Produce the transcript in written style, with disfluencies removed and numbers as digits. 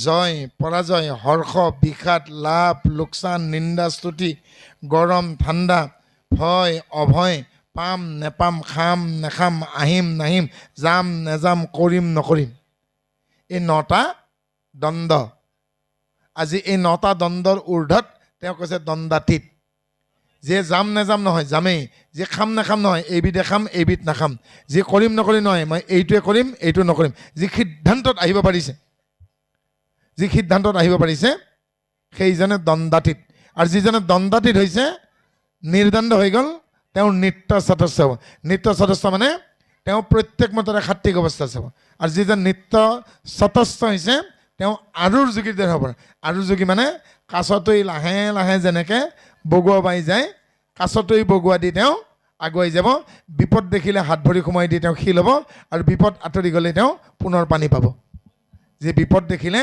জয় পরাজয় হর্ষ বিষাদ লাভ লোকসান নিন্দা স্তুতি গরম ঠাণ্ডা ভয় অভয় পাম নেপাম খাম নেখাম আহিম নাহিম যাম নেযাম কৰিম নকৰিম এই 9টা দ্বন্দ্ব আজি এই 9টা দ্বন্দ্বৰ ঊৰ্ধত তেওঁ কৈছে দ্বন্দ্বাতীত যে যাম নেযাম নহয় যামেই যে খাম নাখাম নহয় এইবিধে খাম এইবিধ নাখাম যে কৰিম নকৰিম নহয় মই এইটোৱে কৰিম এইটো নকৰিম যি সিদ্ধান্তত আহিব পাৰিছে সেইজনে দ্বন্দ্বাতীত আৰু যিজনে দ্বন্দ্বাতীত হৈছে নিৰ্দ্বন্দ্ব হৈ গ'ল তেওঁৰ নিত্য চতুস্থ হ'ব নিত্য চতুস্থ মানে তেওঁ প্ৰত্যেক মতৰে সাত্বিক অৱস্থা চাব আৰু যিজন নিত্য চতুস্থ হৈছে তেওঁ আৰুৰ যোগীৰ দৰে হ'ব আৰুৰ যোগী মানে কাছতৈ লাহে লাহে যেনেকৈ বগোৱা বাই যায় কাছতৈ বগোৱা দি তেওঁ আগুৱাই যাব বিপদ দেখিলে হাত ভৰি সোমাই দি তেওঁ শিল হ'ব আৰু বিপদ আঁতৰি গ'লে তেওঁ পুনৰ পানী পাব যে বিপদ দেখিলে